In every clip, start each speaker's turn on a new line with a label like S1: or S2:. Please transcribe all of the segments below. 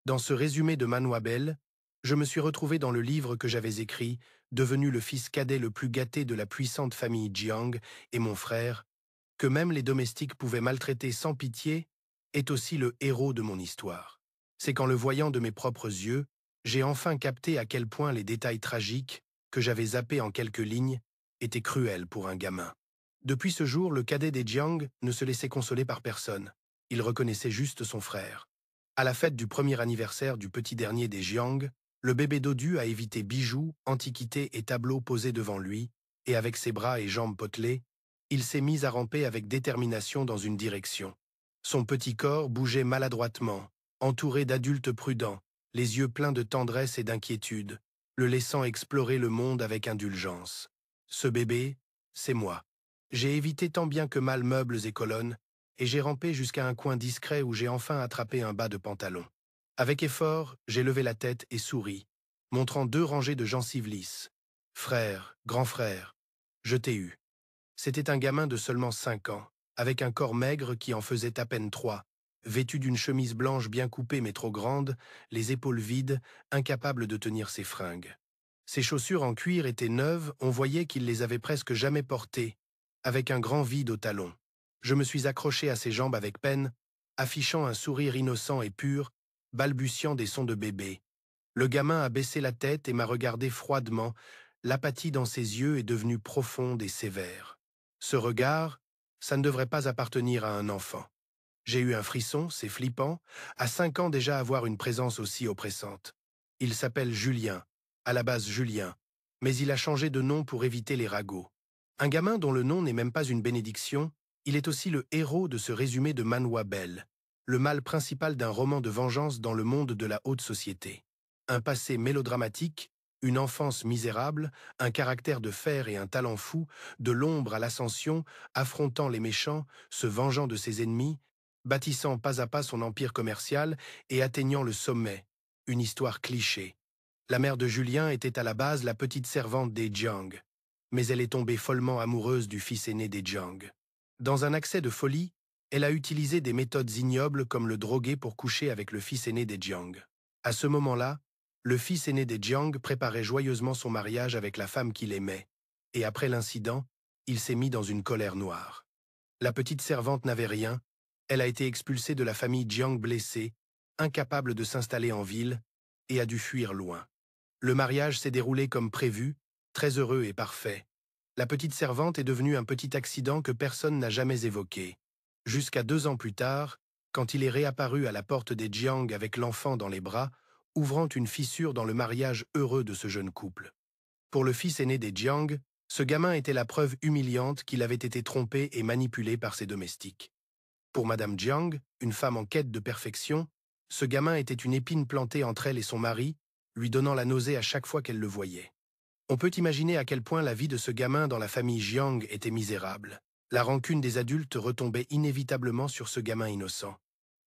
S1: Dans ce résumé de Manuabel, je me suis retrouvé dans le livre que j'avais écrit, devenu le fils cadet le plus gâté de la puissante famille Jiang, et mon frère, que même les domestiques pouvaient maltraiter sans pitié, est aussi le héros de mon histoire. C'est qu'en le voyant de mes propres yeux, j'ai enfin capté à quel point les détails tragiques, que j'avais zappés en quelques lignes, étaient cruels pour un gamin. Depuis ce jour, le cadet des Jiang ne se laissait consoler par personne. Il reconnaissait juste son frère. À la fête du premier anniversaire du petit dernier des Jiang, le bébé dodu a évité bijoux, antiquités et tableaux posés devant lui, et avec ses bras et jambes potelés, il s'est mis à ramper avec détermination dans une direction. Son petit corps bougeait maladroitement, entouré d'adultes prudents, les yeux pleins de tendresse et d'inquiétude, le laissant explorer le monde avec indulgence. Ce bébé, c'est moi. J'ai évité tant bien que mal meubles et colonnes, et j'ai rampé jusqu'à un coin discret où j'ai enfin attrapé un bas de pantalon. Avec effort, j'ai levé la tête et souri, montrant 2 rangées de gencives lisses. Frère, grand frère, je t'ai eu. C'était un gamin de seulement 5 ans, avec un corps maigre qui en faisait à peine 3, vêtu d'une chemise blanche bien coupée mais trop grande, les épaules vides, incapable de tenir ses fringues. Ses chaussures en cuir étaient neuves, on voyait qu'il les avait presque jamais portées, avec un grand vide au talon. Je me suis accroché à ses jambes avec peine, affichant un sourire innocent et pur, balbutiant des sons de bébé. Le gamin a baissé la tête et m'a regardé froidement, l'apathie dans ses yeux est devenue profonde et sévère. Ce regard, ça ne devrait pas appartenir à un enfant. J'ai eu un frisson, c'est flippant, à 5 ans déjà avoir une présence aussi oppressante. Il s'appelle Julien, à la base Julien, mais il a changé de nom pour éviter les ragots. Un gamin dont le nom n'est même pas une bénédiction, il est aussi le héros de ce résumé de Manuabel, le mal principal d'un roman de vengeance dans le monde de la haute société. Un passé mélodramatique, une enfance misérable, un caractère de fer et un talent fou, de l'ombre à l'ascension, affrontant les méchants, se vengeant de ses ennemis, bâtissant pas à pas son empire commercial et atteignant le sommet. Une histoire cliché. La mère de Julien était à la base la petite servante des Jiang, mais elle est tombée follement amoureuse du fils aîné des Jiang. Dans un accès de folie, elle a utilisé des méthodes ignobles comme le droguer pour coucher avec le fils aîné des Jiang. À ce moment-là, le fils aîné des Jiang préparait joyeusement son mariage avec la femme qu'il aimait, et après l'incident, il s'est mis dans une colère noire. La petite servante n'avait rien, elle a été expulsée de la famille Jiang blessée, incapable de s'installer en ville, et a dû fuir loin. Le mariage s'est déroulé comme prévu, très heureux et parfait. La petite servante est devenue un petit accident que personne n'a jamais évoqué. Jusqu'à 2 ans plus tard, quand il est réapparu à la porte des Jiang avec l'enfant dans les bras, ouvrant une fissure dans le mariage heureux de ce jeune couple. Pour le fils aîné des Jiang, ce gamin était la preuve humiliante qu'il avait été trompé et manipulé par ses domestiques. Pour Madame Jiang, une femme en quête de perfection, ce gamin était une épine plantée entre elle et son mari, lui donnant la nausée à chaque fois qu'elle le voyait. On peut imaginer à quel point la vie de ce gamin dans la famille Jiang était misérable. La rancune des adultes retombait inévitablement sur ce gamin innocent.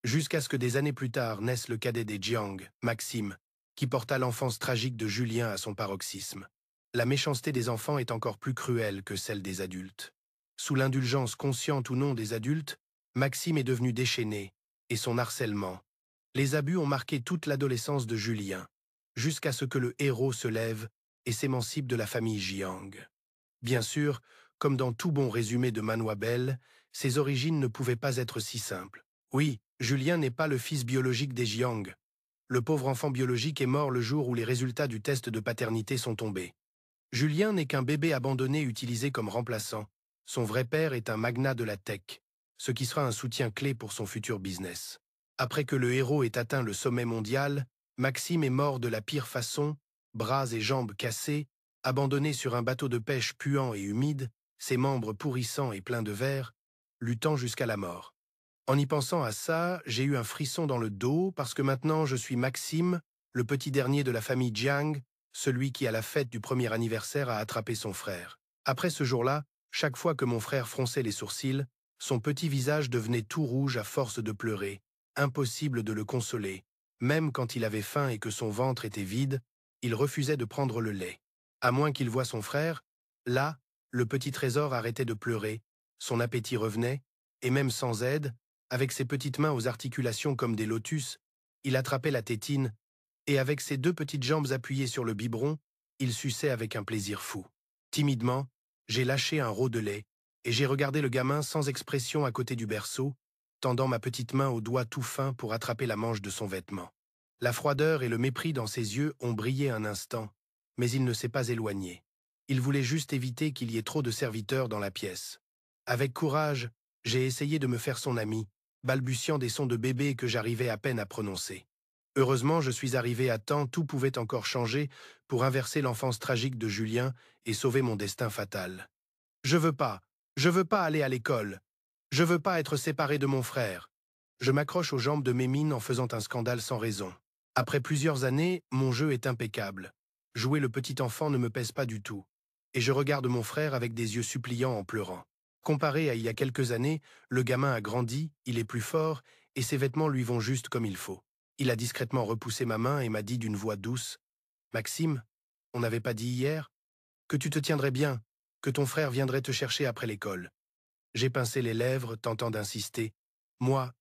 S1: Jusqu'à ce que des années plus tard naisse le cadet des Jiang, Maxime, qui porta l'enfance tragique de Julien à son paroxysme. La méchanceté des enfants est encore plus cruelle que celle des adultes. Sous l'indulgence consciente ou non des adultes, Maxime est devenu déchaîné, et son harcèlement. Les abus ont marqué toute l'adolescence de Julien, jusqu'à ce que le héros se lève et s'émancipe de la famille Jiang. Bien sûr, comme dans tout bon résumé de Manuabel, ses origines ne pouvaient pas être si simples. Oui, Julien n'est pas le fils biologique des Jiang. Le pauvre enfant biologique est mort le jour où les résultats du test de paternité sont tombés. Julien n'est qu'un bébé abandonné utilisé comme remplaçant. Son vrai père est un magnat de la tech, ce qui sera un soutien clé pour son futur business. Après que le héros ait atteint le sommet mondial, Maxime est mort de la pire façon, bras et jambes cassés, abandonné sur un bateau de pêche puant et humide, ses membres pourrissants et pleins de vers, luttant jusqu'à la mort. En y pensant à ça, j'ai eu un frisson dans le dos parce que maintenant je suis Maxime, le petit dernier de la famille Jiang, celui qui à la fête du premier anniversaire a attrapé son frère. Après ce jour-là, chaque fois que mon frère fronçait les sourcils, son petit visage devenait tout rouge à force de pleurer, impossible de le consoler. Même quand il avait faim et que son ventre était vide, il refusait de prendre le lait. À moins qu'il voie son frère, là, le petit trésor arrêtait de pleurer, son appétit revenait, et même sans aide, avec ses petites mains aux articulations comme des lotus, Il attrapait la tétine, et avec ses deux petites jambes appuyées sur le biberon, il suçait avec un plaisir fou. Timidement, j'ai lâché un rot de lait, et j'ai regardé le gamin sans expression à côté du berceau, tendant ma petite main au doigt tout fin pour attraper la manche de son vêtement. La froideur et le mépris dans ses yeux ont brillé un instant, mais il ne s'est pas éloigné. Il voulait juste éviter qu'il y ait trop de serviteurs dans la pièce. Avec courage, j'ai essayé de me faire son ami, balbutiant des sons de bébé que j'arrivais à peine à prononcer. Heureusement, je suis arrivé à temps, tout pouvait encore changer pour inverser l'enfance tragique de Julien et sauver mon destin fatal. Je veux pas aller à l'école. Je veux pas être séparé de mon frère. Je m'accroche aux jambes de Mémine en faisant un scandale sans raison. Après plusieurs années, mon jeu est impeccable. Jouer le petit enfant ne me pèse pas du tout. Et je regarde mon frère avec des yeux suppliants en pleurant. Comparé à il y a quelques années, le gamin a grandi, il est plus fort, et ses vêtements lui vont juste comme il faut. Il a discrètement repoussé ma main et m'a dit d'une voix douce, « Maxime, on n'avait pas dit hier que tu te tiendrais bien, que ton frère viendrait te chercher après l'école. » J'ai pincé les lèvres, tentant d'insister. Moi,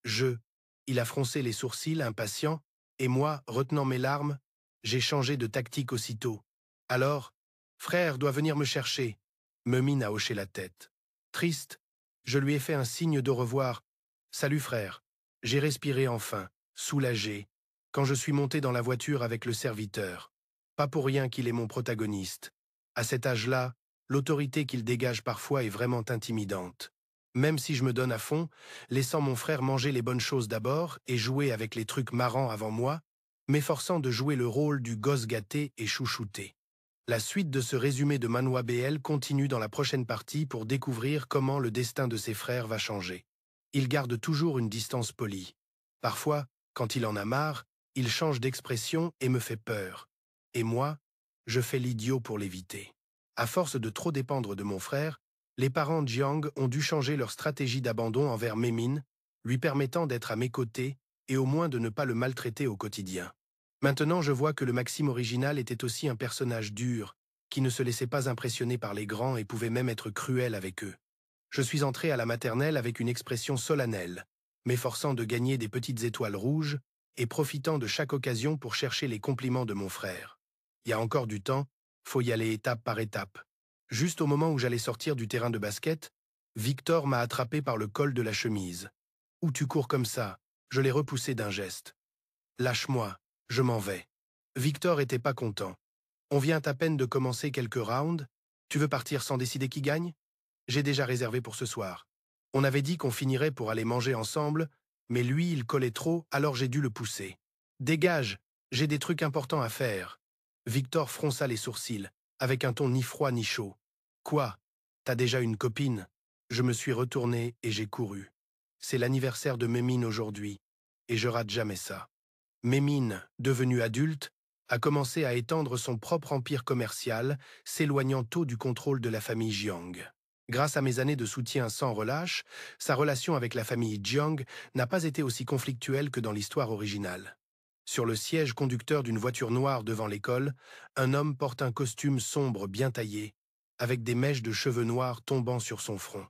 S1: il a froncé les sourcils, impatient, et moi, retenant mes larmes, j'ai changé de tactique aussitôt. Alors, frère doit venir me chercher. Mémine a hoché la tête. Triste, je lui ai fait un signe d'au revoir. Salut frère. J'ai respiré enfin, soulagé, quand je suis monté dans la voiture avec le serviteur. Pas pour rien qu'il est mon protagoniste. À cet âge-là, l'autorité qu'il dégage parfois est vraiment intimidante. Même si je me donne à fond, laissant mon frère manger les bonnes choses d'abord et jouer avec les trucs marrants avant moi, m'efforçant de jouer le rôle du gosse gâté et chouchouté. La suite de ce résumé de Manoa BL continue dans la prochaine partie pour découvrir comment le destin de ses frères va changer. Il garde toujours une distance polie. Parfois, quand il en a marre, il change d'expression et me fait peur. Et moi, je fais l'idiot pour l'éviter. À force de trop dépendre de mon frère, les parents Jiang ont dû changer leur stratégie d'abandon envers Mémine, lui permettant d'être à mes côtés et au moins de ne pas le maltraiter au quotidien. Maintenant, je vois que le Maxime original était aussi un personnage dur, qui ne se laissait pas impressionner par les grands et pouvait même être cruel avec eux. Je suis entré à la maternelle avec une expression solennelle, m'efforçant de gagner des petites étoiles rouges et profitant de chaque occasion pour chercher les compliments de mon frère. Il y a encore du temps, faut y aller étape par étape. Juste au moment où j'allais sortir du terrain de basket, Victor m'a attrapé par le col de la chemise. « Où tu cours comme ça ?» Je l'ai repoussé d'un geste. « Lâche-moi, je m'en vais. » Victor était pas content. « On vient à peine de commencer quelques rounds. Tu veux partir sans décider qui gagne ? J'ai déjà réservé pour ce soir. On avait dit qu'on finirait pour aller manger ensemble, mais lui, il collait trop, alors j'ai dû le pousser. « Dégage, j'ai des trucs importants à faire. » Victor fronça les sourcils, avec un ton ni froid ni chaud. « Quoi ? T'as déjà une copine ?» Je me suis retourné et j'ai couru. C'est l'anniversaire de Mémine aujourd'hui, et je rate jamais ça. Mémine, devenue adulte, a commencé à étendre son propre empire commercial, s'éloignant tôt du contrôle de la famille Jiang. Grâce à mes années de soutien sans relâche, sa relation avec la famille Jiang n'a pas été aussi conflictuelle que dans l'histoire originale. Sur le siège conducteur d'une voiture noire devant l'école, un homme porte un costume sombre bien taillé, avec des mèches de cheveux noirs tombant sur son front.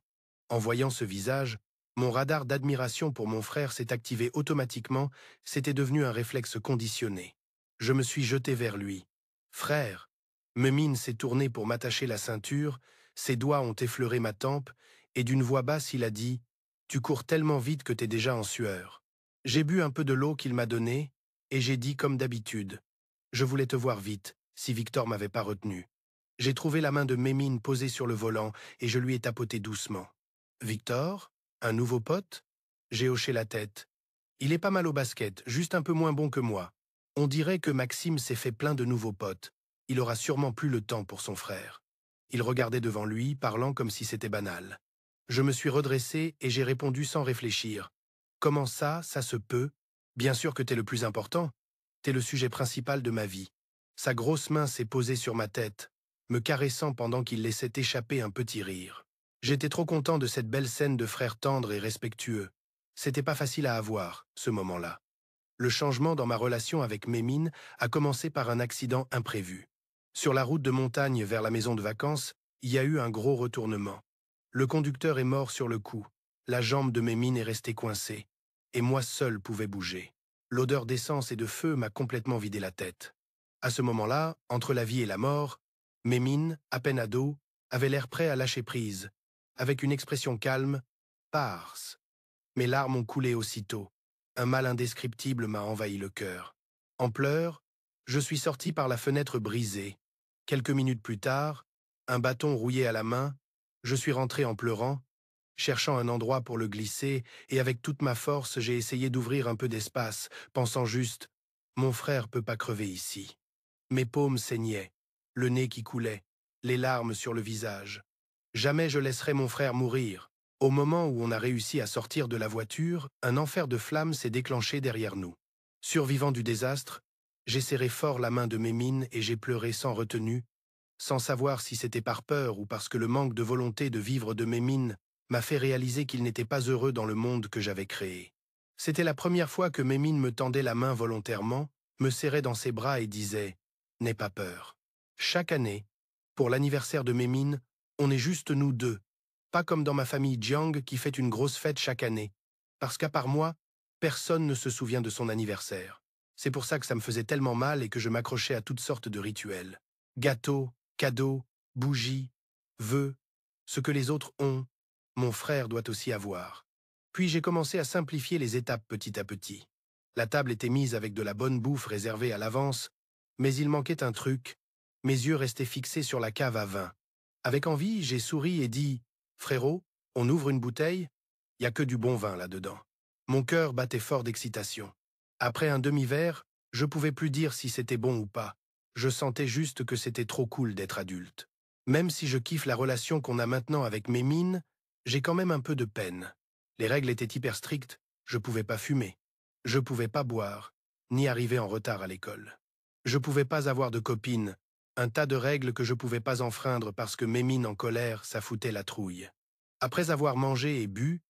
S1: En voyant ce visage, mon radar d'admiration pour mon frère s'est activé automatiquement, c'était devenu un réflexe conditionné. Je me suis jeté vers lui. « Frère !» Mémine s'est tourné pour m'attacher la ceinture, ses doigts ont effleuré ma tempe, et d'une voix basse il a dit « Tu cours tellement vite que t'es déjà en sueur. » J'ai bu un peu de l'eau qu'il m'a donnée, et j'ai dit comme d'habitude « Je voulais te voir vite, si Victor m'avait pas retenu. » J'ai trouvé la main de Mémine posée sur le volant, et je lui ai tapoté doucement. « Victor ? Un nouveau pote ?» J'ai hoché la tête. « Il est pas mal au basket, juste un peu moins bon que moi. On dirait que Maxime s'est fait plein de nouveaux potes. Il aura sûrement plus le temps pour son frère. » Il regardait devant lui, parlant comme si c'était banal. Je me suis redressé et j'ai répondu sans réfléchir. « Comment ça se peut ? Bien sûr que t'es le plus important. T'es le sujet principal de ma vie. » Sa grosse main s'est posée sur ma tête, me caressant pendant qu'il laissait échapper un petit rire. J'étais trop content de cette belle scène de frères tendres et respectueux. C'était pas facile à avoir, ce moment-là. Le changement dans ma relation avec Mémine a commencé par un accident imprévu. Sur la route de montagne vers la maison de vacances, il y a eu un gros retournement. Le conducteur est mort sur le coup, la jambe de Mémine est restée coincée, et moi seul pouvais bouger. L'odeur d'essence et de feu m'a complètement vidé la tête. À ce moment-là, entre la vie et la mort, Mémine, à peine ado, avait l'air prêt à lâcher prise, avec une expression calme, pars. Mes larmes ont coulé aussitôt. Un mal indescriptible m'a envahi le cœur. En pleurs, je suis sorti par la fenêtre brisée. Quelques minutes plus tard, un bâton rouillé à la main, je suis rentré en pleurant, cherchant un endroit pour le glisser, et avec toute ma force, j'ai essayé d'ouvrir un peu d'espace, pensant juste « Mon frère peut pas crever ici ». Mes paumes saignaient, le nez qui coulait, les larmes sur le visage. Jamais je laisserai mon frère mourir. Au moment où on a réussi à sortir de la voiture, un enfer de flammes s'est déclenché derrière nous. Survivant du désastre, j'ai serré fort la main de Mémine et j'ai pleuré sans retenue, sans savoir si c'était par peur ou parce que le manque de volonté de vivre de Mémine m'a fait réaliser qu'il n'était pas heureux dans le monde que j'avais créé. C'était la première fois que Mémine me tendait la main volontairement, me serrait dans ses bras et disait « N'aie pas peur ». Chaque année, pour l'anniversaire de Mémine, on est juste nous deux, pas comme dans ma famille Jiang qui fait une grosse fête chaque année, parce qu'à part moi, personne ne se souvient de son anniversaire. C'est pour ça que ça me faisait tellement mal et que je m'accrochais à toutes sortes de rituels. Gâteaux, cadeaux, bougies, vœux, ce que les autres ont, mon frère doit aussi avoir. Puis j'ai commencé à simplifier les étapes petit à petit. La table était mise avec de la bonne bouffe réservée à l'avance, mais il manquait un truc. Mes yeux restaient fixés sur la cave à vin. Avec envie, j'ai souri et dit « Frérot, on ouvre une bouteille, y a que du bon vin là-dedans. » Mon cœur battait fort d'excitation. Après un demi-verre, je pouvais plus dire si c'était bon ou pas. Je sentais juste que c'était trop cool d'être adulte. Même si je kiffe la relation qu'on a maintenant avec Mémine, j'ai quand même un peu de peine. Les règles étaient hyper strictes, je pouvais pas fumer, je pouvais pas boire, ni arriver en retard à l'école. Je pouvais pas avoir de copine, un tas de règles que je pouvais pas enfreindre parce que Mémine en colère, ça foutait la trouille. Après avoir mangé et bu,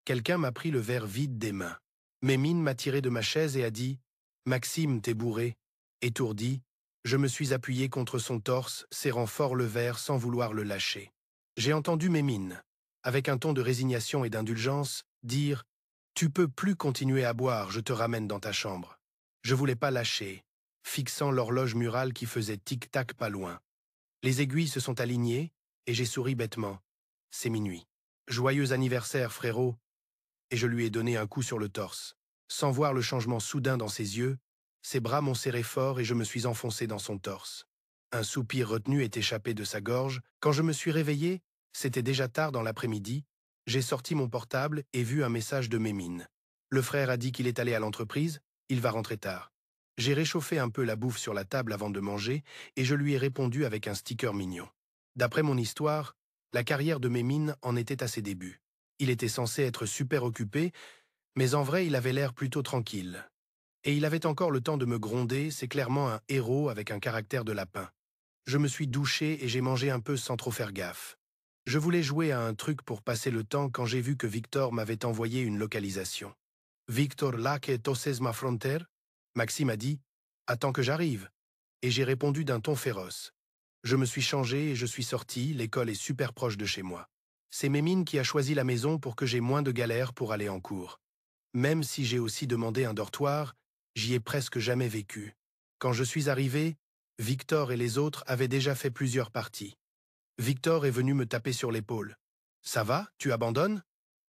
S1: quelqu'un m'a pris le verre vide des mains. Mémine m'a tiré de ma chaise et a dit « Maxime, t'es bourré ». Étourdi, je me suis appuyé contre son torse, serrant fort le verre sans vouloir le lâcher. J'ai entendu Mémine, avec un ton de résignation et d'indulgence, dire « Tu peux plus continuer à boire, je te ramène dans ta chambre ». Je voulais pas lâcher, fixant l'horloge murale qui faisait tic-tac pas loin. Les aiguilles se sont alignées et j'ai souri bêtement. C'est minuit. Joyeux anniversaire, frérot. Et je lui ai donné un coup sur le torse. Sans voir le changement soudain dans ses yeux, ses bras m'ont serré fort et je me suis enfoncé dans son torse. Un soupir retenu est échappé de sa gorge. Quand je me suis réveillé, c'était déjà tard dans l'après-midi, j'ai sorti mon portable et vu un message de Mémine. Le frère a dit qu'il est allé à l'entreprise, il va rentrer tard. J'ai réchauffé un peu la bouffe sur la table avant de manger et je lui ai répondu avec un sticker mignon. D'après mon histoire, la carrière de Mémine en était à ses débuts. Il était censé être super occupé, mais en vrai il avait l'air plutôt tranquille. Et il avait encore le temps de me gronder, c'est clairement un héros avec un caractère de lapin. Je me suis douché et j'ai mangé un peu sans trop faire gaffe. Je voulais jouer à un truc pour passer le temps quand j'ai vu que Victor m'avait envoyé une localisation. Victor, là que toses ma frontière? Maxime a dit « Attends que j'arrive ». Et j'ai répondu d'un ton féroce. Je me suis changé et je suis sorti, l'école est super proche de chez moi. C'est Mémine qui a choisi la maison pour que j'ai moins de galères pour aller en cours. Même si j'ai aussi demandé un dortoir, j'y ai presque jamais vécu. Quand je suis arrivé, Victor et les autres avaient déjà fait plusieurs parties. Victor est venu me taper sur l'épaule. « Ça va, tu abandonnes ?»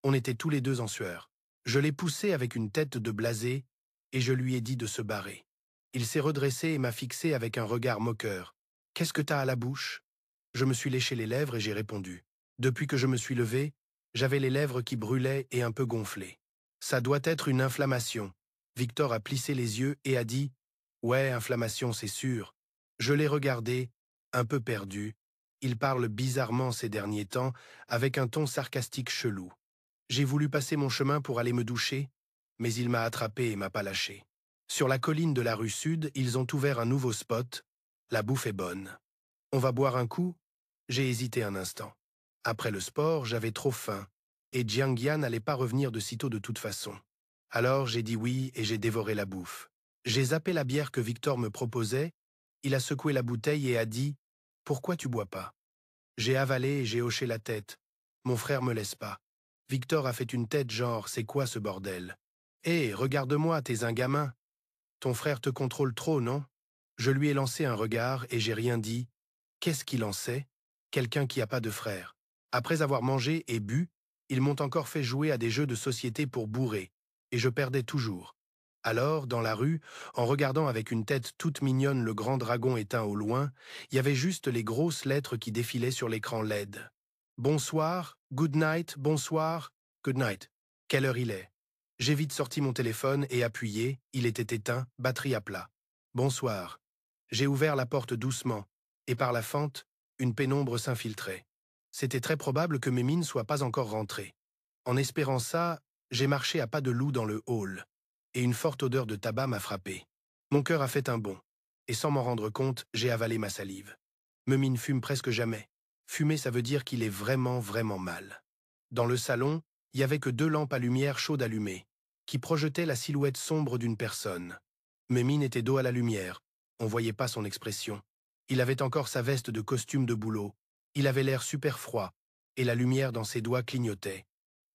S1: On était tous les deux en sueur. Je l'ai poussé avec une tête de blasé et je lui ai dit de se barrer. Il s'est redressé et m'a fixé avec un regard moqueur. « Qu'est-ce que t'as à la bouche ?» Je me suis léché les lèvres et j'ai répondu. Depuis que je me suis levé, j'avais les lèvres qui brûlaient et un peu gonflées. « Ça doit être une inflammation. » Victor a plissé les yeux et a dit « Ouais, inflammation, c'est sûr. » Je l'ai regardé, un peu perdu. Il parle bizarrement ces derniers temps, avec un ton sarcastique chelou. J'ai voulu passer mon chemin pour aller me doucher, mais il m'a attrapé et m'a pas lâché. Sur la colline de la rue Sud, ils ont ouvert un nouveau spot. La bouffe est bonne. On va boire un coup? J'ai hésité un instant. Après le sport, j'avais trop faim, et Jiang Yan n'allait pas revenir de sitôt de toute façon. Alors j'ai dit oui et j'ai dévoré la bouffe. J'ai zappé la bière que Victor me proposait, il a secoué la bouteille et a dit « Pourquoi tu bois pas ?» J'ai avalé et j'ai hoché la tête. Mon frère me laisse pas. Victor a fait une tête genre « C'est quoi ce bordel ?»« Hé, regarde-moi, t'es un gamin. Ton frère te contrôle trop, non? Je lui ai lancé un regard et j'ai rien dit. Qu'est-ce qu'il en sait? Quelqu'un qui n'a pas de frère. Après avoir mangé et bu, ils m'ont encore fait jouer à des jeux de société pour bourrer, et je perdais toujours. Alors, dans la rue, en regardant avec une tête toute mignonne le grand dragon éteint au loin, il y avait juste les grosses lettres qui défilaient sur l'écran LED. Bonsoir, good night, bonsoir, good night. Quelle heure il est? J'ai vite sorti mon téléphone et appuyé, il était éteint, batterie à plat. Bonsoir. J'ai ouvert la porte doucement, et par la fente, une pénombre s'infiltrait. C'était très probable que Mémine ne soit pas encore rentrée. En espérant ça, j'ai marché à pas de loup dans le hall, et une forte odeur de tabac m'a frappé. Mon cœur a fait un bond, et sans m'en rendre compte, j'ai avalé ma salive. Mémine fume presque jamais. Fumer, ça veut dire qu'il est vraiment, vraiment mal. Dans le salon, il n'y avait que 2 lampes à lumière chaude allumées, qui projetaient la silhouette sombre d'une personne. Mémine était dos à la lumière. On voyait pas son expression. Il avait encore sa veste de costume de boulot. Il avait l'air super froid, et la lumière dans ses doigts clignotait.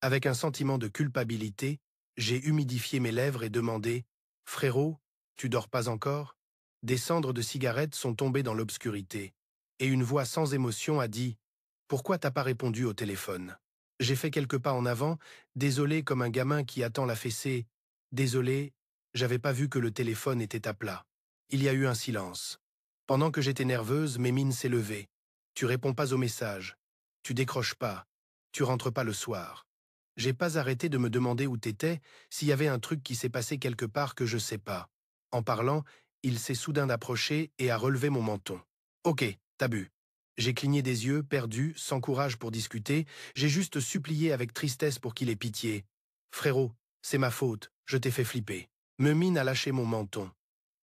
S1: Avec un sentiment de culpabilité, j'ai humidifié mes lèvres et demandé « Frérot, tu dors pas encore ?» Des cendres de cigarettes sont tombées dans l'obscurité, et une voix sans émotion a dit « Pourquoi t'as pas répondu au téléphone ?» J'ai fait quelques pas en avant, désolé comme un gamin qui attend la fessée. Désolé, j'avais pas vu que le téléphone était à plat. Il y a eu un silence. Pendant que j'étais nerveuse, Mémine s'est levée. Tu réponds pas aux messages. Tu décroches pas. Tu rentres pas le soir. J'ai pas arrêté de me demander où t'étais, s'il y avait un truc qui s'est passé quelque part que je sais pas. En parlant, il s'est soudain approché et a relevé mon menton. Ok, t'as bu. J'ai cligné des yeux, perdu, sans courage pour discuter. J'ai juste supplié avec tristesse pour qu'il ait pitié. Frérot, c'est ma faute, je t'ai fait flipper. Mémine a lâché mon menton.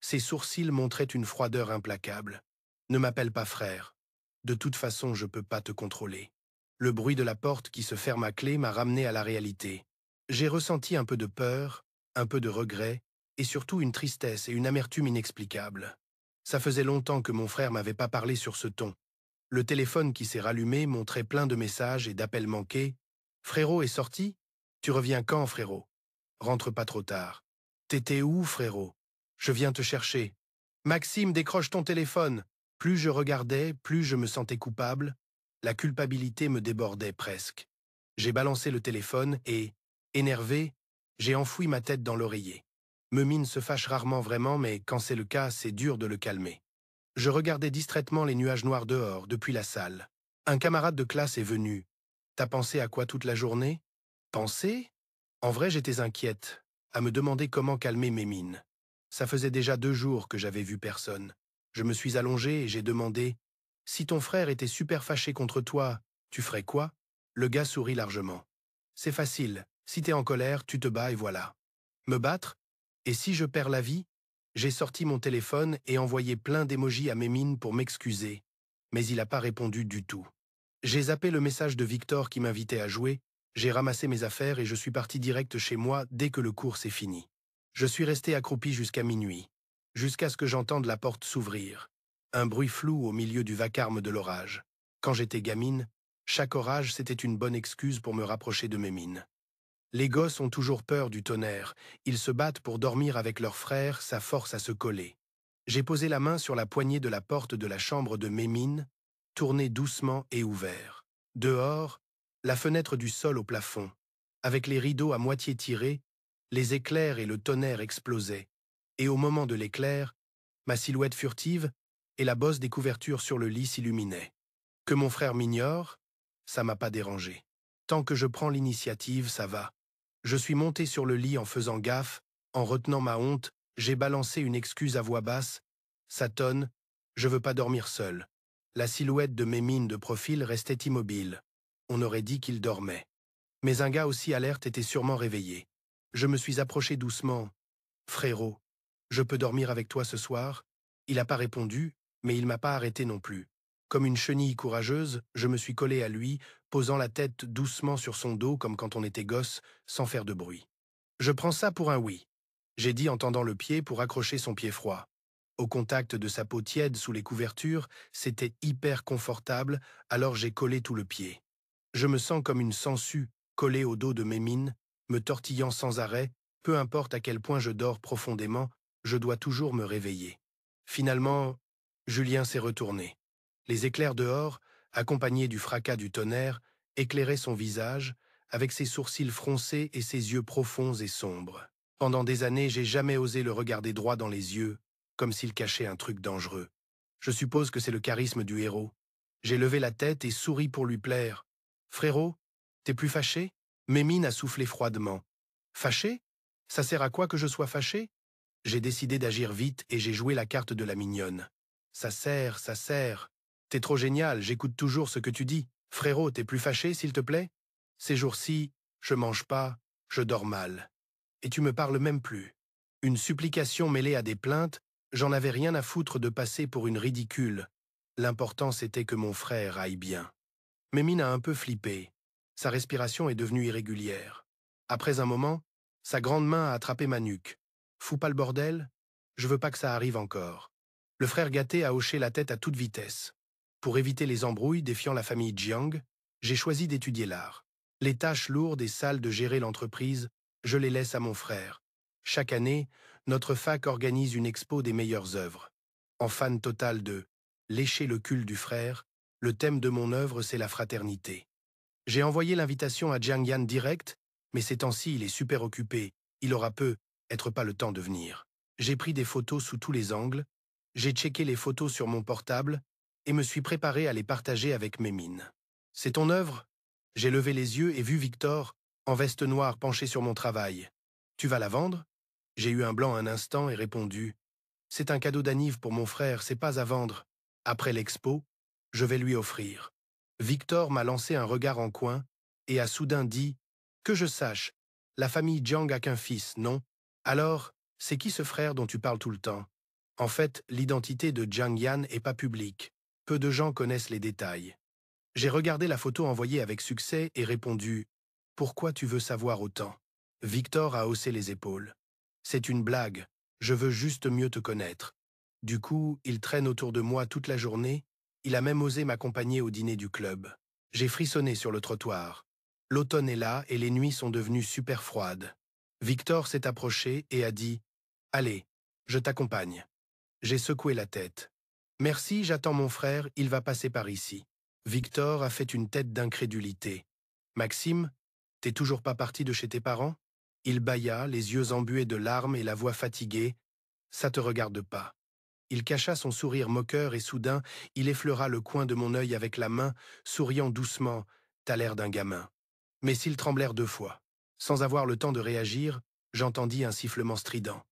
S1: Ses sourcils montraient une froideur implacable. Ne m'appelle pas frère. De toute façon, je peux pas te contrôler. Le bruit de la porte qui se ferme à clé m'a ramené à la réalité. J'ai ressenti un peu de peur, un peu de regret, et surtout une tristesse et une amertume inexplicables. Ça faisait longtemps que mon frère m'avait pas parlé sur ce ton. Le téléphone qui s'est rallumé montrait plein de messages et d'appels manqués. Frérot est sorti? Tu reviens quand, frérot? Rentre pas trop tard. T'étais où, frérot? Je viens te chercher. Maxime, décroche ton téléphone. Plus je regardais, plus je me sentais coupable. La culpabilité me débordait presque. J'ai balancé le téléphone et, énervé, j'ai enfoui ma tête dans l'oreiller. Mémine se fâche rarement vraiment, mais quand c'est le cas, c'est dur de le calmer. Je regardais distraitement les nuages noirs dehors, depuis la salle. Un camarade de classe est venu. T'as pensé à quoi toute la journée? Pensé? En vrai, j'étais inquiète, à me demander comment calmer Mémine. Ça faisait déjà 2 jours que j'avais vu personne. Je me suis allongé et j'ai demandé « Si ton frère était super fâché contre toi, tu ferais quoi ?» Le gars sourit largement. « C'est facile, si t'es en colère, tu te bats et voilà. » Me battre? Et si je perds la vie? J'ai sorti mon téléphone et envoyé plein d'émojis à Mémine pour m'excuser, mais il n'a pas répondu du tout. J'ai zappé le message de Victor qui m'invitait à jouer, j'ai ramassé mes affaires et je suis parti direct chez moi dès que le cours s'est fini. Je suis resté accroupi jusqu'à minuit, jusqu'à ce que j'entende la porte s'ouvrir. Un bruit flou au milieu du vacarme de l'orage. Quand j'étais gamine, chaque orage c'était une bonne excuse pour me rapprocher de Mémine. Les gosses ont toujours peur du tonnerre. Ils se battent pour dormir avec leurs frères, ça force à se coller. J'ai posé la main sur la poignée de la porte de la chambre de Mémine, tournée doucement et ouvert. Dehors, la fenêtre du sol au plafond. Avec les rideaux à moitié tirés, les éclairs et le tonnerre explosaient. Et au moment de l'éclair, ma silhouette furtive et la bosse des couvertures sur le lit s'illuminaient. Que mon frère m'ignore, ça m'a pas dérangé. Tant que je prends l'initiative, ça va. Je suis monté sur le lit en faisant gaffe, en retenant ma honte, j'ai balancé une excuse à voix basse. Ça tonne, je veux pas dormir seul. La silhouette de Mémine de profil restait immobile. On aurait dit qu'il dormait. Mais un gars aussi alerte était sûrement réveillé. Je me suis approché doucement. Frérot, je peux dormir avec toi ce soir? Il n'a pas répondu, mais il m'a pas arrêté non plus. Comme une chenille courageuse, je me suis collé à lui, posant la tête doucement sur son dos comme quand on était gosse, sans faire de bruit. Je prends ça pour un oui, j'ai dit en tendant le pied pour accrocher son pied froid. Au contact de sa peau tiède sous les couvertures, c'était hyper confortable, alors j'ai collé tout le pied. Je me sens comme une sangsue, collée au dos de Mémine, me tortillant sans arrêt, peu importe à quel point je dors profondément, je dois toujours me réveiller. Finalement, Julien s'est retourné. Les éclairs dehors, accompagnés du fracas du tonnerre, éclairaient son visage, avec ses sourcils froncés et ses yeux profonds et sombres. Pendant des années, j'ai jamais osé le regarder droit dans les yeux, comme s'il cachait un truc dangereux. Je suppose que c'est le charisme du héros. J'ai levé la tête et souri pour lui plaire. « Frérot, t'es plus fâché ?» Mémine a soufflé froidement. « Fâché? Ça sert à quoi que je sois fâché ?» J'ai décidé d'agir vite et j'ai joué la carte de la mignonne. « Ça sert, ça sert. T'es trop génial, j'écoute toujours ce que tu dis. Frérot, t'es plus fâché, s'il te plaît? Ces jours-ci, je mange pas, je dors mal. Et tu me parles même plus. » Une supplication mêlée à des plaintes, j'en avais rien à foutre de passer pour une ridicule. L'important, c'était que mon frère aille bien. Mémine a un peu flippé. Sa respiration est devenue irrégulière. Après un moment, sa grande main a attrapé ma nuque. « Fous pas le bordel? Je veux pas que ça arrive encore. » Le frère gâté a hoché la tête à toute vitesse. Pour éviter les embrouilles défiant la famille Jiang, j'ai choisi d'étudier l'art. Les tâches lourdes et sales de gérer l'entreprise, je les laisse à mon frère. Chaque année, notre fac organise une expo des meilleures œuvres. En fan total de « lécher le cul du frère », le thème de mon œuvre, c'est la fraternité. J'ai envoyé l'invitation à Jiang Yan direct, mais ces temps-ci, il est super occupé. Il aura être pas le temps de venir. J'ai pris des photos sous tous les angles, j'ai checké les photos sur mon portable et me suis préparé à les partager avec Mémine. « C'est ton œuvre ?» J'ai levé les yeux et vu Victor, en veste noire, penché sur mon travail. « Tu vas la vendre ?» J'ai eu un blanc un instant et répondu « C'est un cadeau d'anniv pour mon frère, c'est pas à vendre. Après l'expo, je vais lui offrir. » Victor m'a lancé un regard en coin et a soudain dit « Que je sache, la famille Jiang a qu'un fils, non? Alors, c'est qui ce frère dont tu parles tout le temps ?» En fait, l'identité de Jiang Yan est pas publique. Peu de gens connaissent les détails. J'ai regardé la photo envoyée avec succès et répondu « Pourquoi tu veux savoir autant ?» Victor a haussé les épaules. « C'est une blague, je veux juste mieux te connaître. » Du coup, il traîne autour de moi toute la journée. Il a même osé m'accompagner au dîner du club. J'ai frissonné sur le trottoir. L'automne est là et les nuits sont devenues super froides. Victor s'est approché et a dit « Allez, je t'accompagne. » J'ai secoué la tête. « Merci, j'attends mon frère, il va passer par ici. » Victor a fait une tête d'incrédulité. « Maxime, t'es toujours pas parti de chez tes parents ?» Il bâilla, les yeux embués de larmes et la voix fatiguée. « Ça te regarde pas. » Il cacha son sourire moqueur et soudain, il effleura le coin de mon œil avec la main, souriant doucement. « T'as l'air d'un gamin. » Mes cils tremblèrent 2 fois. Sans avoir le temps de réagir, j'entendis un sifflement strident.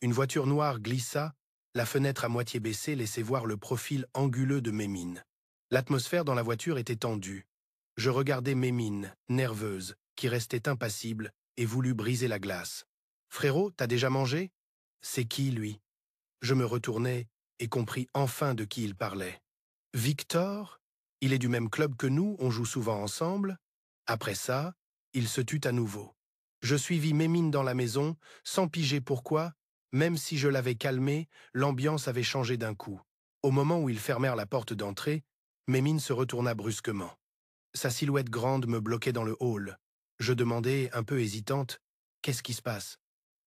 S1: Une voiture noire glissa, la fenêtre à moitié baissée laissait voir le profil anguleux de Mémine. L'atmosphère dans la voiture était tendue. Je regardais Mémine, nerveuse, qui restait impassible et voulut briser la glace. « Frérot, t'as déjà mangé ?»« C'est qui, lui ?» Je me retournai et compris enfin de qui il parlait. « Victor? Il est du même club que nous, on joue souvent ensemble. » Après ça, il se tut à nouveau. Je suivis Mémine dans la maison, sans piger pourquoi, même si je l'avais calmé, l'ambiance avait changé d'un coup. Au moment où ils fermèrent la porte d'entrée, Mémine se retourna brusquement. Sa silhouette grande me bloquait dans le hall. Je demandai, un peu hésitante, « Qu'est-ce qui se passe ?»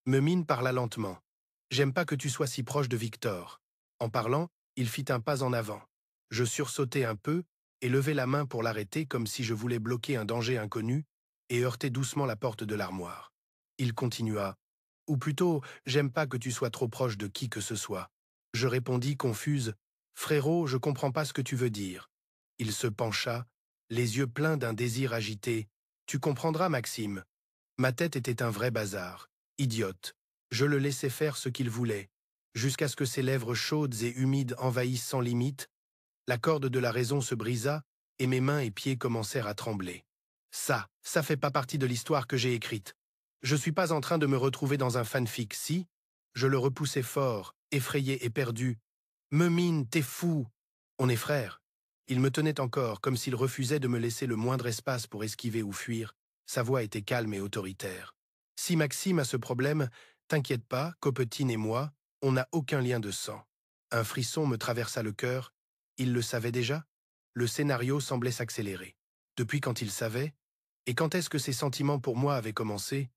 S1: Mémine parla lentement. « J'aime pas que tu sois si proche de Victor. » En parlant, il fit un pas en avant. Je sursautai un peu et levai la main pour l'arrêter comme si je voulais bloquer un danger inconnu et heurter doucement la porte de l'armoire. Il continua. « Ou plutôt, j'aime pas que tu sois trop proche de qui que ce soit. » Je répondis confuse. « Frérot, je comprends pas ce que tu veux dire. » Il se pencha, les yeux pleins d'un désir agité. « Tu comprendras, Maxime. » Ma tête était un vrai bazar. Idiote. Je le laissais faire ce qu'il voulait, jusqu'à ce que ses lèvres chaudes et humides envahissent sans limite. La corde de la raison se brisa et mes mains et pieds commencèrent à trembler. Ça fait pas partie de l'histoire que j'ai écrite. Je suis pas en train de me retrouver dans un fanfic, si? Je le repoussai fort, effrayé et perdu. « Mémine, t'es fou! On est frères. » Il me tenait encore, comme s'il refusait de me laisser le moindre espace pour esquiver ou fuir. Sa voix était calme et autoritaire. « Si Maxime a ce problème, t'inquiète pas, Copetine et moi, on n'a aucun lien de sang. » Un frisson me traversa le cœur. Il le savait déjà? Le scénario semblait s'accélérer. Depuis quand il savait? Et quand est-ce que ses sentiments pour moi avaient commencé?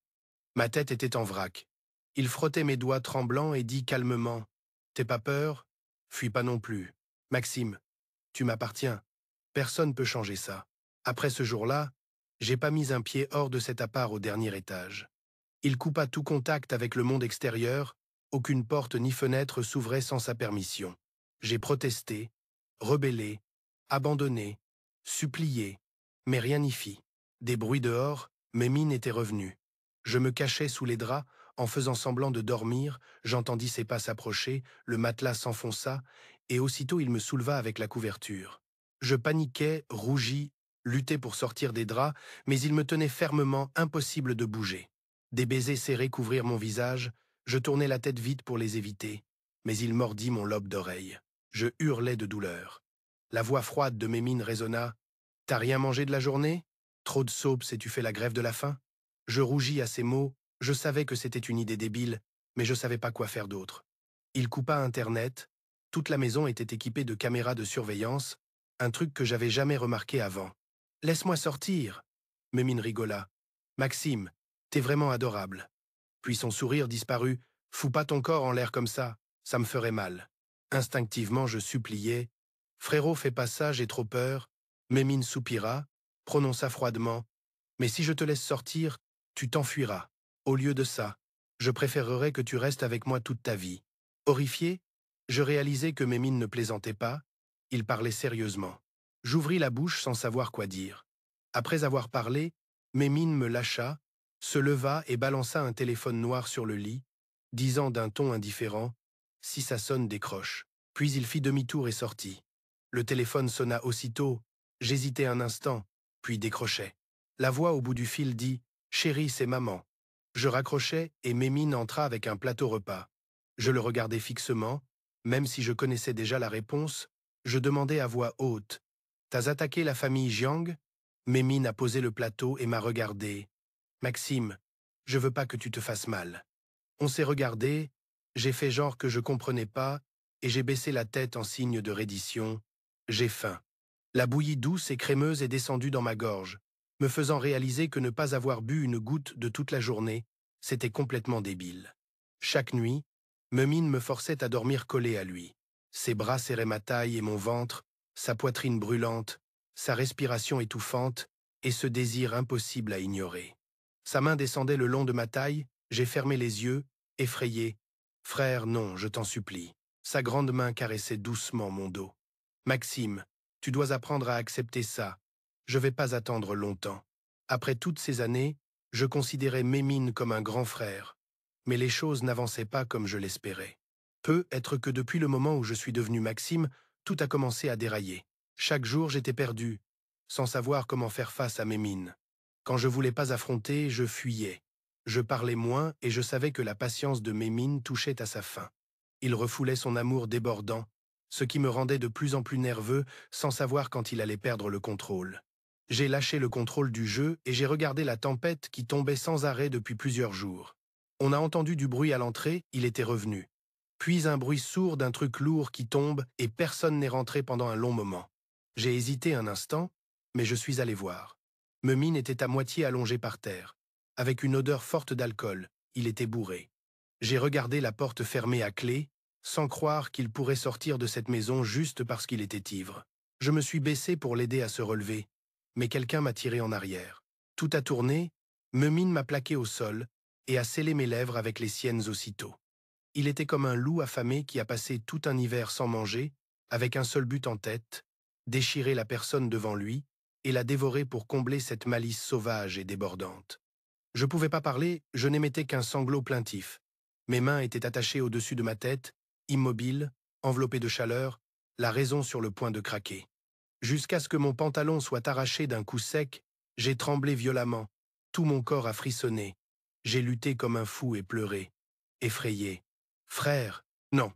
S1: Ma tête était en vrac. Il frottait mes doigts tremblants et dit calmement « T'es pas peur? Fuis pas non plus. Maxime, tu m'appartiens. Personne peut changer ça. » Après ce jour-là, j'ai pas mis un pied hors de cet appart au dernier étage. Il coupa tout contact avec le monde extérieur, aucune porte ni fenêtre s'ouvrait sans sa permission. J'ai protesté, rebellé, abandonné, supplié, mais rien n'y fit. Des bruits dehors, Mémine était revenue. Je me cachais sous les draps, en faisant semblant de dormir, j'entendis ses pas s'approcher, le matelas s'enfonça, et aussitôt il me souleva avec la couverture. Je paniquais, rougis, luttais pour sortir des draps, mais il me tenait fermement, impossible de bouger. Des baisers serrés couvrirent mon visage, je tournai la tête vite pour les éviter, mais il mordit mon lobe d'oreille. Je hurlais de douleur. La voix froide de Mémine résonna. « T'as rien mangé de la journée? Trop de soaps et tu fais la grève de la faim ?» Je rougis à ces mots, je savais que c'était une idée débile, mais je savais pas quoi faire d'autre. Il coupa Internet, toute la maison était équipée de caméras de surveillance, un truc que j'avais jamais remarqué avant. « Laisse-moi sortir !» Mémine rigola. « Maxime, t'es vraiment adorable. » Puis son sourire disparut. « Fous pas ton corps en l'air comme ça me ferait mal. » Instinctivement, je suppliais. « Frérot, fais pas ça, j'ai trop peur. » Mémine soupira, prononça froidement. « Mais si je te laisse sortir, tu t'enfuiras. Au lieu de ça, je préférerais que tu restes avec moi toute ta vie. » Horrifié, je réalisai que Mémine ne plaisantait pas, il parlait sérieusement. J'ouvris la bouche sans savoir quoi dire. Après avoir parlé, Mémine me lâcha, se leva et balança un téléphone noir sur le lit, disant d'un ton indifférent « Si ça sonne, décroche ». Puis il fit demi-tour et sortit. Le téléphone sonna aussitôt, j'hésitai un instant, puis décrochai. La voix au bout du fil dit « Chérie, c'est maman ». Je raccrochai et Mémine entra avec un plateau repas. Je le regardai fixement, même si je connaissais déjà la réponse, je demandai à voix haute « T'as attaqué la famille Jiang ?» Mémine a posé le plateau et m'a regardé. « Maxime, je veux pas que tu te fasses mal. » On s'est regardé, j'ai fait genre que je comprenais pas et j'ai baissé la tête en signe de reddition. J'ai faim. La bouillie douce et crémeuse est descendue dans ma gorge, me faisant réaliser que ne pas avoir bu une goutte de toute la journée, c'était complètement débile. Chaque nuit, Mémine me forçait à dormir collé à lui. Ses bras serraient ma taille et mon ventre, sa poitrine brûlante, sa respiration étouffante et ce désir impossible à ignorer. Sa main descendait le long de ma taille, j'ai fermé les yeux, effrayé. « Frère, non, je t'en supplie. » Sa grande main caressait doucement mon dos. « Maxime, tu dois apprendre à accepter ça. Je vais pas attendre longtemps. » Après toutes ces années, je considérais Mémine comme un grand frère. Mais les choses n'avançaient pas comme je l'espérais. Peut être que depuis le moment où je suis devenu Maxime, tout a commencé à dérailler. Chaque jour, j'étais perdu, sans savoir comment faire face à Mémine. Quand je voulais pas affronter, je fuyais. Je parlais moins et je savais que la patience de Mémine touchait à sa fin. Il refoulait son amour débordant, ce qui me rendait de plus en plus nerveux sans savoir quand il allait perdre le contrôle. J'ai lâché le contrôle du jeu et j'ai regardé la tempête qui tombait sans arrêt depuis plusieurs jours. On a entendu du bruit à l'entrée, il était revenu. Puis un bruit sourd d'un truc lourd qui tombe et personne n'est rentré pendant un long moment. J'ai hésité un instant, mais je suis allé voir. Mémine était à moitié allongé par terre. Avec une odeur forte d'alcool, il était bourré. J'ai regardé la porte fermée à clé, sans croire qu'il pourrait sortir de cette maison juste parce qu'il était ivre. Je me suis baissé pour l'aider à se relever, mais quelqu'un m'a tiré en arrière. Tout a tourné, Mémine m'a plaqué au sol et a scellé mes lèvres avec les siennes aussitôt. Il était comme un loup affamé qui a passé tout un hiver sans manger, avec un seul but en tête, déchirer la personne devant lui et la dévorer pour combler cette malice sauvage et débordante. Je ne pouvais pas parler, je n'émettais qu'un sanglot plaintif. Mes mains étaient attachées au-dessus de ma tête, immobiles, enveloppées de chaleur, la raison sur le point de craquer. Jusqu'à ce que mon pantalon soit arraché d'un coup sec, j'ai tremblé violemment, tout mon corps a frissonné. J'ai lutté comme un fou et pleuré, effrayé. « Frère, non,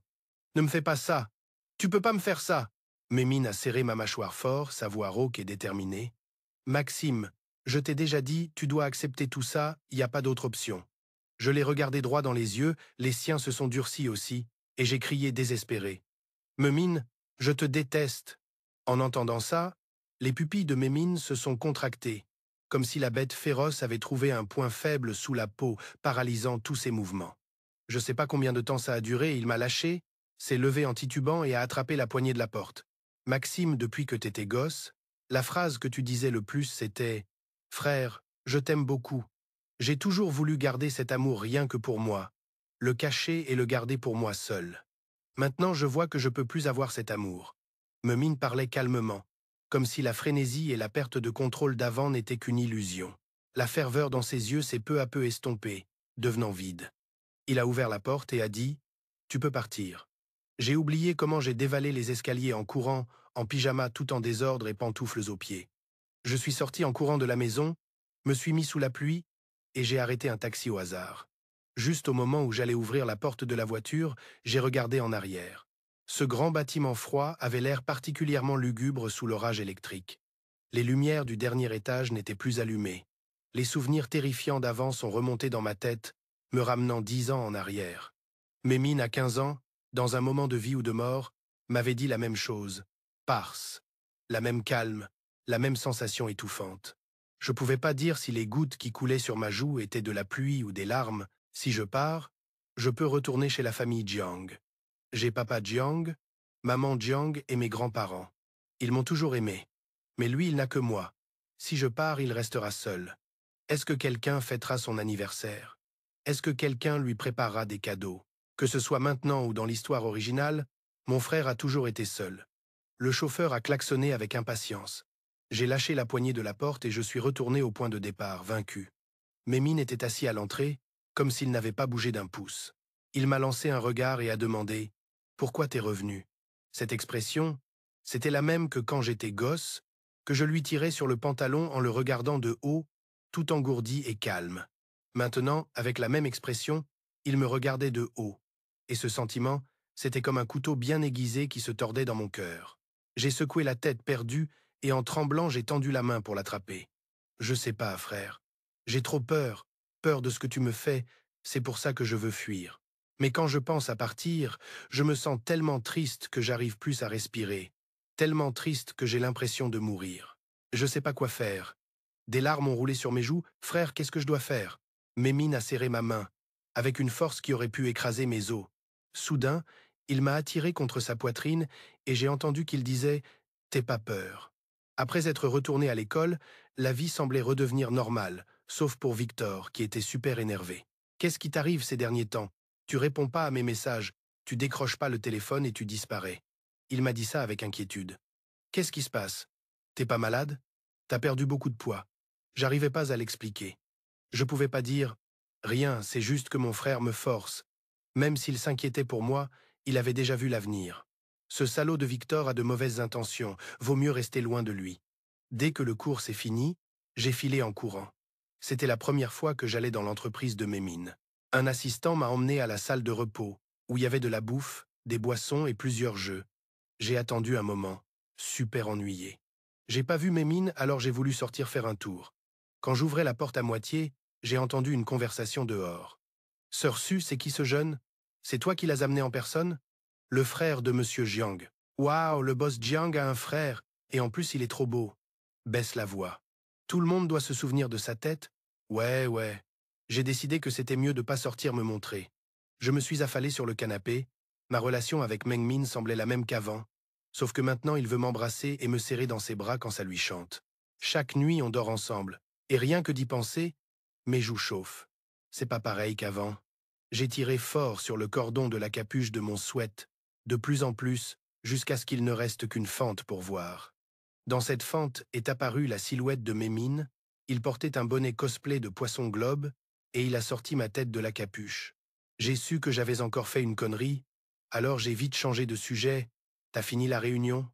S1: ne me fais pas ça, tu peux pas me faire ça !» Mémine a serré ma mâchoire fort, sa voix rauque et déterminée. « Maxime, je t'ai déjà dit, tu dois accepter tout ça, y a pas d'autre option. » Je l'ai regardé droit dans les yeux, les siens se sont durcis aussi, et j'ai crié désespéré. « Mémine, je te déteste !» En entendant ça, les pupilles de Mémine se sont contractées, comme si la bête féroce avait trouvé un point faible sous la peau, paralysant tous ses mouvements. Je sais pas combien de temps ça a duré, il m'a lâché, s'est levé en titubant et a attrapé la poignée de la porte. Maxime, depuis que t'étais gosse, la phrase que tu disais le plus, c'était « Frère, je t'aime beaucoup. J'ai toujours voulu garder cet amour rien que pour moi, le cacher et le garder pour moi seul. Maintenant, je vois que je peux plus avoir cet amour. » Memine parlait calmement, comme si la frénésie et la perte de contrôle d'avant n'étaient qu'une illusion. La ferveur dans ses yeux s'est peu à peu estompée, devenant vide. Il a ouvert la porte et a dit « Tu peux partir. » J'ai oublié comment j'ai dévalé les escaliers en courant, en pyjama tout en désordre et pantoufles aux pieds. Je suis sorti en courant de la maison, me suis mis sous la pluie et j'ai arrêté un taxi au hasard. Juste au moment où j'allais ouvrir la porte de la voiture, j'ai regardé en arrière. Ce grand bâtiment froid avait l'air particulièrement lugubre sous l'orage électrique. Les lumières du dernier étage n'étaient plus allumées. Les souvenirs terrifiants d'avant sont remontés dans ma tête, me ramenant 10 ans en arrière. Mémine, à 15 ans, dans un moment de vie ou de mort, m'avait dit la même chose. Parse. La même calme, la même sensation étouffante. Je pouvais pas dire si les gouttes qui coulaient sur ma joue étaient de la pluie ou des larmes. Si je pars, je peux retourner chez la famille Jiang. J'ai papa Jiang, maman Jiang et mes grands-parents. Ils m'ont toujours aimé. Mais lui, il n'a que moi. Si je pars, il restera seul. Est-ce que quelqu'un fêtera son anniversaire? Est-ce que quelqu'un lui préparera des cadeaux? Que ce soit maintenant ou dans l'histoire originale, mon frère a toujours été seul. Le chauffeur a klaxonné avec impatience. J'ai lâché la poignée de la porte et je suis retourné au point de départ, vaincu. Mémine était assis à l'entrée, comme s'il n'avait pas bougé d'un pouce. Il m'a lancé un regard et a demandé « Pourquoi t'es revenu ?» Cette expression, c'était la même que quand j'étais gosse, que je lui tirais sur le pantalon en le regardant de haut, tout engourdi et calme. Maintenant, avec la même expression, il me regardait de haut. Et ce sentiment, c'était comme un couteau bien aiguisé qui se tordait dans mon cœur. J'ai secoué la tête perdue et en tremblant, j'ai tendu la main pour l'attraper. Je sais pas, frère. J'ai trop peur, peur de ce que tu me fais, c'est pour ça que je veux fuir. Mais quand je pense à partir, je me sens tellement triste que j'arrive plus à respirer, tellement triste que j'ai l'impression de mourir. Je sais pas quoi faire. Des larmes ont roulé sur mes joues. Frère, qu'est-ce que je dois faire? Mémine a serré ma main, avec une force qui aurait pu écraser mes os. Soudain, il m'a attiré contre sa poitrine et j'ai entendu qu'il disait « T'aie pas peur ». Après être retourné à l'école, la vie semblait redevenir normale, sauf pour Victor, qui était super énervé. « Qu'est-ce qui t'arrive ces derniers temps? Tu réponds pas à mes messages, tu décroches pas le téléphone et tu disparais. » Il m'a dit ça avec inquiétude. « Qu'est-ce qui se passe? T'es pas malade? T'as perdu beaucoup de poids. » J'arrivais pas à l'expliquer. Je pouvais pas dire « Rien, c'est juste que mon frère me force. » Même s'il s'inquiétait pour moi, il avait déjà vu l'avenir. Ce salaud de Victor a de mauvaises intentions, vaut mieux rester loin de lui. Dès que le cours s'est fini, j'ai filé en courant. C'était la première fois que j'allais dans l'entreprise de Mémine. Un assistant m'a emmené à la salle de repos, où il y avait de la bouffe, des boissons et plusieurs jeux. J'ai attendu un moment, super ennuyé. J'ai pas vu Mémine, alors j'ai voulu sortir faire un tour. Quand j'ouvrais la porte à moitié, j'ai entendu une conversation dehors. « Sœur Su, c'est qui ce jeune? C'est toi qui l'as amené en personne? » « Le frère de Monsieur Jiang. »« Waouh, le boss Jiang a un frère, et en plus il est trop beau. » Baisse la voix. « Tout le monde doit se souvenir de sa tête? » Ouais. J'ai décidé que c'était mieux de pas sortir me montrer. Je me suis affalé sur le canapé. Ma relation avec Meng Min semblait la même qu'avant, sauf que maintenant il veut m'embrasser et me serrer dans ses bras quand ça lui chante. Chaque nuit on dort ensemble, et rien que d'y penser, mes joues chauffent. C'est pas pareil qu'avant. J'ai tiré fort sur le cordon de la capuche de mon sweat, de plus en plus, jusqu'à ce qu'il ne reste qu'une fente pour voir. Dans cette fente est apparue la silhouette de Mémine. Il portait un bonnet cosplay de poisson globe, et il a sorti ma tête de la capuche. J'ai su que j'avais encore fait une connerie, alors j'ai vite changé de sujet. « T'as fini la réunion ?»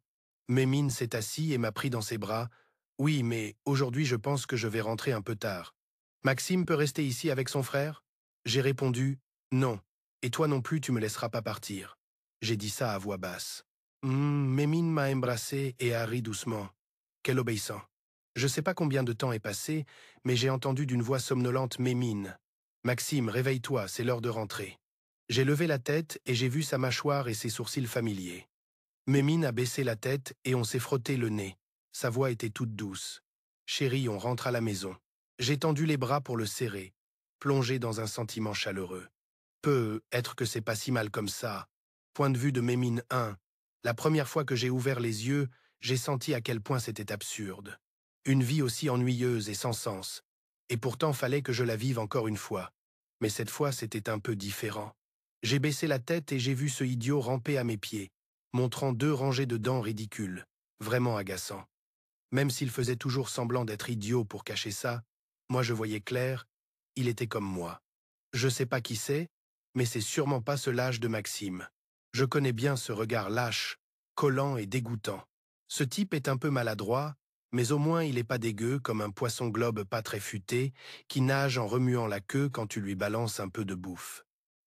S1: Mémine s'est assis et m'a pris dans ses bras. « Oui, mais aujourd'hui je pense que je vais rentrer un peu tard. Maxime peut rester ici avec son frère ?» J'ai répondu « Non, et toi non plus tu me laisseras pas partir. » J'ai dit ça à voix basse. Mémine m'a embrassé et a ri doucement. Quel obéissant. Je sais pas combien de temps est passé, mais j'ai entendu d'une voix somnolente Mémine. « Maxime, réveille-toi, c'est l'heure de rentrer. » J'ai levé la tête et j'ai vu sa mâchoire et ses sourcils familiers. Mémine a baissé la tête et on s'est frotté le nez. Sa voix était toute douce. « Chérie, on rentre à la maison. » J'ai tendu les bras pour le serrer, plongé dans un sentiment chaleureux. Peut-être que c'est pas si mal comme ça. Point de vue de Mémine 1. La première fois que j'ai ouvert les yeux, j'ai senti à quel point c'était absurde. Une vie aussi ennuyeuse et sans sens. Et pourtant fallait que je la vive encore une fois. Mais cette fois, c'était un peu différent. J'ai baissé la tête et j'ai vu ce idiot ramper à mes pieds, montrant 2 rangées de dents ridicules, vraiment agaçant. Même s'il faisait toujours semblant d'être idiot pour cacher ça, moi je voyais clair, il était comme moi. Je sais pas qui c'est, mais c'est sûrement pas ce lâche de Maxime. Je connais bien ce regard lâche, collant et dégoûtant. Ce type est un peu maladroit, mais au moins il est pas dégueu comme un poisson globe pas très futé qui nage en remuant la queue quand tu lui balances un peu de bouffe.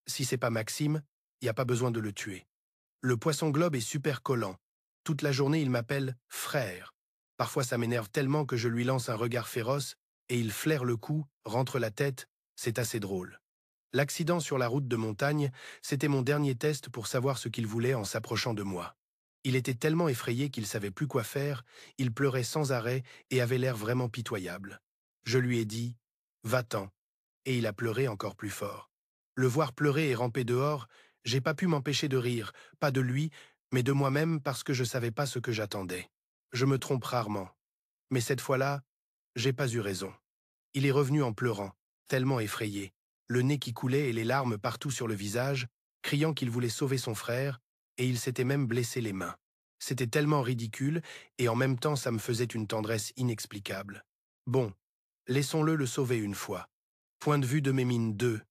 S1: Si c'est pas Maxime, y a pas besoin de le tuer. Le poisson globe est super collant. Toute la journée, il m'appelle « frère ». Parfois, ça m'énerve tellement que je lui lance un regard féroce et il flaire le cou, rentre la tête. C'est assez drôle. L'accident sur la route de montagne, c'était mon dernier test pour savoir ce qu'il voulait en s'approchant de moi. Il était tellement effrayé qu'il savait plus quoi faire, il pleurait sans arrêt et avait l'air vraiment pitoyable. Je lui ai dit « Va-t'en » et il a pleuré encore plus fort. Le voir pleurer et ramper dehors, j'ai pas pu m'empêcher de rire, pas de lui, mais de moi-même parce que je savais pas ce que j'attendais. Je me trompe rarement. Mais cette fois-là, j'ai pas eu raison. Il est revenu en pleurant, tellement effrayé, le nez qui coulait et les larmes partout sur le visage, criant qu'il voulait sauver son frère, et il s'était même blessé les mains. C'était tellement ridicule, et en même temps ça me faisait une tendresse inexplicable. Bon, laissons-le le sauver une fois. Point de vue de Mémine 2.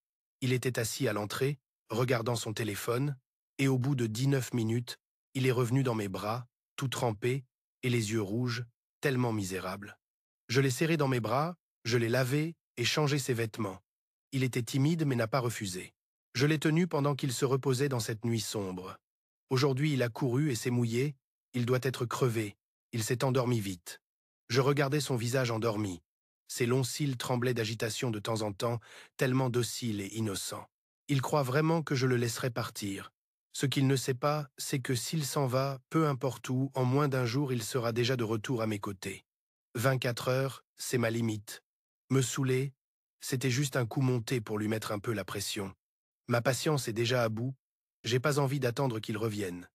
S1: Il était assis à l'entrée, regardant son téléphone, et au bout de 19 minutes, il est revenu dans mes bras, tout trempé, et les yeux rouges, tellement misérable. Je l'ai serré dans mes bras, je l'ai lavé et changé ses vêtements. Il était timide mais n'a pas refusé. Je l'ai tenu pendant qu'il se reposait dans cette nuit sombre. Aujourd'hui, il a couru et s'est mouillé, il doit être crevé, il s'est endormi vite. Je regardais son visage endormi. Ses longs cils tremblaient d'agitation de temps en temps, tellement docile et innocent. Il croit vraiment que je le laisserai partir. Ce qu'il ne sait pas, c'est que s'il s'en va, peu importe où, en moins d'un jour, il sera déjà de retour à mes côtés. 24 heures, c'est ma limite. Me saouler, c'était juste un coup monté pour lui mettre un peu la pression. Ma patience est déjà à bout, j'ai pas envie d'attendre qu'il revienne.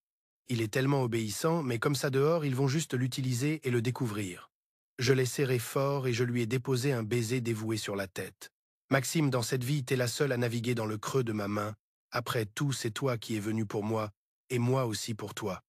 S1: Il est tellement obéissant, mais comme ça dehors, ils vont juste l'utiliser et le découvrir. Je l'ai serré fort et je lui ai déposé un baiser dévoué sur la tête. Maxime, dans cette vie, t'es la seule à naviguer dans le creux de ma main. Après tout, c'est toi qui es venu pour moi, et moi aussi pour toi.